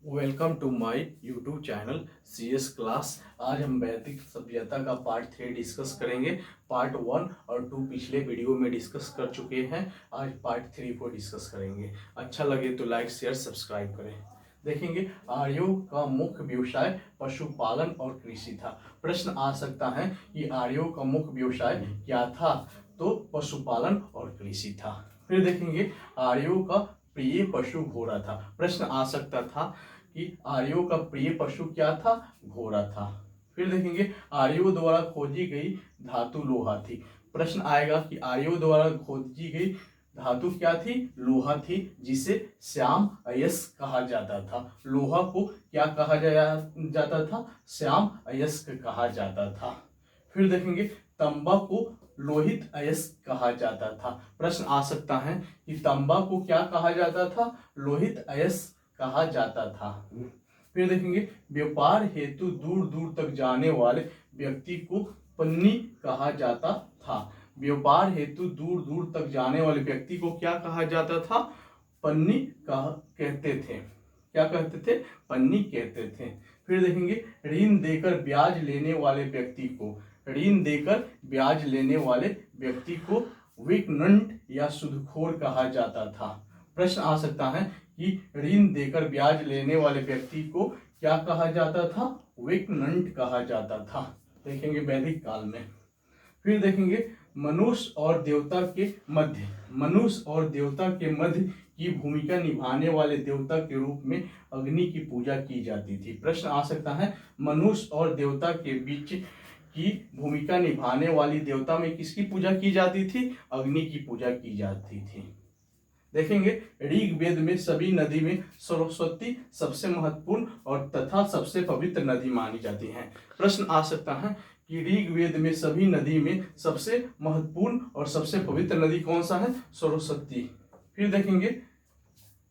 Welcome to my YouTube channel CS class. आज हम वैदिक सभ्यता का पार्ट 3 डिस्कस करेंगे। पार्ट 1 और 2 पिछले वीडियो में डिस्कस कर चुके हैं। आज पार्ट 3 को डिस्कस करेंगे। अच्छा लगे तो लाइक शेयर सब्सक्राइब करें। देखेंगे आर्यों का मुख्य व्यवसाय पशुपालन और कृषि था। प्रश्न आ सकता है कि आर्यों का मुख्य व्यवसाय क्या था, तो पशुपालन और कृषि था। फिर देखेंगे आर्यों का प्रिय पशु घोड़ा था। प्रश्न आ सकता था कि आर्यों का प्रिय पशु क्या था, घोड़ा था। फिर देखेंगे आर्यों द्वारा खोजी गई धातु लोहा थी। प्रश्न आएगा कि आर्यों द्वारा खोजी गई धातु क्या थी, लोहा थी, जिसे श्याम अयस्क कहा जाता था। लोहा को क्या कहा जाता था, श्याम अयस्क कहा जाता था। फिर देखेंगे तांबा को लोहित अयस्क कहा जाता था। प्रश्न आ सकता है कि तांबा को क्या कहा जाता था, लोहित अयस्क कहा जाता था। फिर देखेंगे व्यापार हेतु दूर दूर तक जाने वाले व्यक्ति को पन्नी कहा जाता था। व्यापार हेतु दूर दूर तक जाने वाले व्यक्ति को क्या कहा जाता था, पन्नी कहते थे। क्या कहते थे, पन्नी कहते थे। फिर देखेंगे ऋण देकर ब्याज लेने वाले व्यक्ति को, ऋण देकर ब्याज लेने वाले व्यक्ति को विकनंट या सूदखोर कहा जाता था। प्रश्न आ सकता है कि ऋण देकर ब्याज लेने वाले व्यक्ति को क्या कहा जाता था, विकनंट कहा जाता था। देखेंगे वैदिक काल में। फिर देखेंगे मनुष्य और देवता के मध्य, मनुष्य और देवता के मध्य की भूमिका निभाने वाले देवता के रूप में अग्नि की पूजा की जाती थी। प्रश्न आ सकता है मनुष्य और देवता के बीच की भूमिका निभाने वाली देवता में किसकी पूजा की जाती थी, अग्नि की पूजा की जाती थी। देखेंगे ऋग्वेद में सभी नदी में सरस्वती सबसे महत्वपूर्ण और तथा सबसे पवित्र नदी मानी जाती है। प्रश्न आ सकता है कि ऋग्वेद में सभी नदी में सबसे महत्वपूर्ण और सबसे पवित्र नदी कौन सा है, सरस्वती। फिर देखेंगे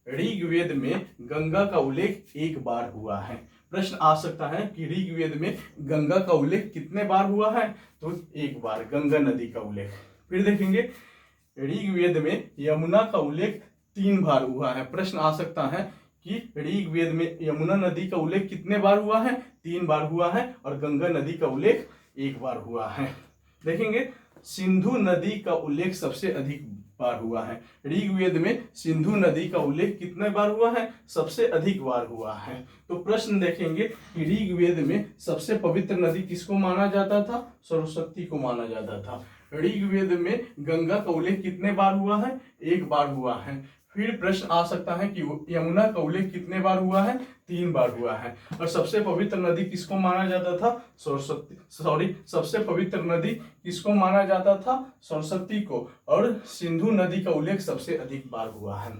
ऋग्वेद में गंगा का उल्लेख एक बार हुआ है। प्रश्न आ सकता है कि ऋग्वेद में गंगा का उल्लेख कितने बार हुआ है, तो एक बार गंगा नदी का उल्लेख। फिर देखेंगे ऋग्वेद में यमुना का उल्लेख 3 बार हुआ है। प्रश्न आ सकता है कि ऋग्वेद में यमुना नदी का उल्लेख कितने बार हुआ है, 3 बार हुआ है, और गंगा नदी का उल्लेख 1 बार हुआ है। देखेंगे सिंधु नदी का उल्लेख सबसे अधिक बार हुआ है। ऋग्वेद में सिंधु नदी का उल्लेख कितने बार हुआ है, सबसे अधिक बार हुआ है। तो प्रश्न देखेंगे कि ऋग्वेद में सबसे पवित्र नदी किसको माना जाता था, सरस्वती को माना जाता था। ऋग्वेद में गंगा का उल्लेख कितने बार हुआ है, 1 बार हुआ है। फिर प्रश्न आ सकता है कि यमुना का उल्लेख कितने बार हुआ है, 3 बार हुआ है। और सबसे पवित्र नदी किसको माना जाता था, सरस्वती, सबसे पवित्र नदी किसको माना जाता था, सरस्वती को। और सिंधु नदी का उल्लेख सबसे अधिक बार हुआ है।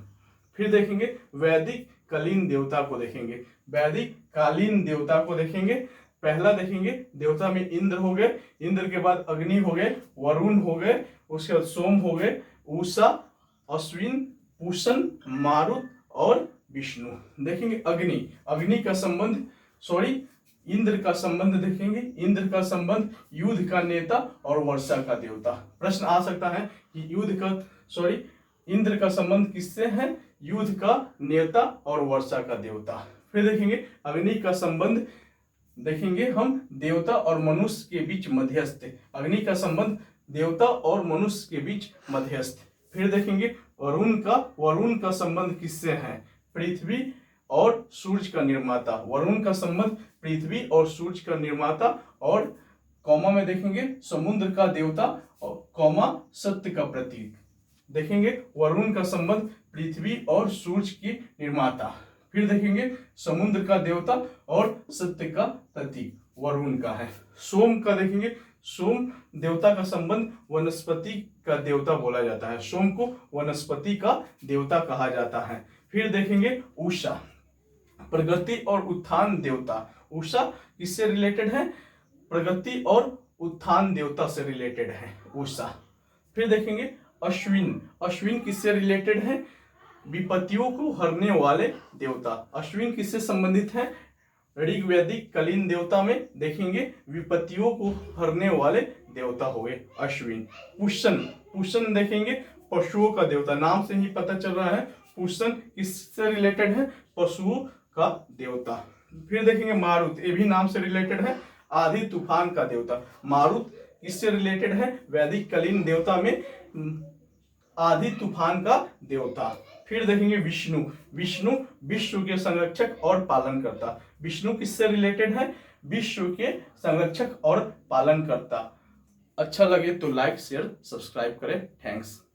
फिर देखेंगे वैदिक कालीन देवता को देखेंगे, वैदिक कालीन देवता को देखेंगे। पहला देखेंगे देवता में इंद्र हो गए, इंद्र के बाद अग्नि हो गए, वरुण हो गए, उसके बाद सोम हो गए, उषा, अश्विन, पूषण, मारुत और विष्णु। देखेंगे अग्नि, अग्नि का संबंध इंद्र का संबंध देखेंगे, इंद्र का संबंध युद्ध का नेता और वर्षा का देवता। प्रश्न आ सकता है कि इंद्र का संबंध किससे है, युद्ध का नेता और वर्षा का देवता। फिर देखेंगे अग्नि का संबंध देखेंगे हम देवता और मनुष्य के बीच मध्यस्थ, अग्नि का संबंध देवता और मनुष्य के बीच मध्यस्थ। फिर देखेंगे वरुण का संबंध किससे है, पृथ्वी और सूर्य का निर्माता। वरुण का संबंध पृथ्वी और सूर्य का निर्माता, और कौमा में देखेंगे समुद्र का देवता और कौमा सत्य का प्रतीक। देखेंगे वरुण का संबंध पृथ्वी और सूर्य की निर्माता। फिर देखेंगे समुद्र का देवता और सत्य का प्रतीक वरुण का है। सोम का देखेंगे, सोम देवता का संबंध वनस्पति का देवता बोला जाता है, सोम को वनस्पति का देवता कहा जाता है। फिर देखेंगे उषा, प्रगति और उत्थान देवता। उषा किससे रिलेटेड है, प्रगति और उत्थान देवता से रिलेटेड है उषा। फिर देखेंगे अश्विन, अश्विन किससे रिलेटेड है, विपत्तियों को हरने वाले देवता। अश्विन किससे संबंधित है, ऋग्वैदिक कालीन देवता में देखेंगे विपत्तियों को हरने वाले देवता हुए अश्विन। पुष्ण, पुष्ण देखेंगे पशुओं का देवता, नाम से ही पता चल रहा है पुष्ण किससे रिलेटेड है, पशुओं का देवता। फिर देखेंगे मारुत, ये भी नाम से रिलेटेड है, आधी तूफान का देवता। मारुत किससे रिलेटेड है? वैदिक कालीन देवता में आधी तूफान का देवता। फिर देखेंगे विष्णु, विष्णु विश्व के संरक्षक और पालनकर्ता। विष्णु किससे रिलेटेड है? विश्व के संरक्षक और पालनकर्ता। अच्छा लगे तो लाइक शेयर सब्सक्राइब करें। थैंक्स।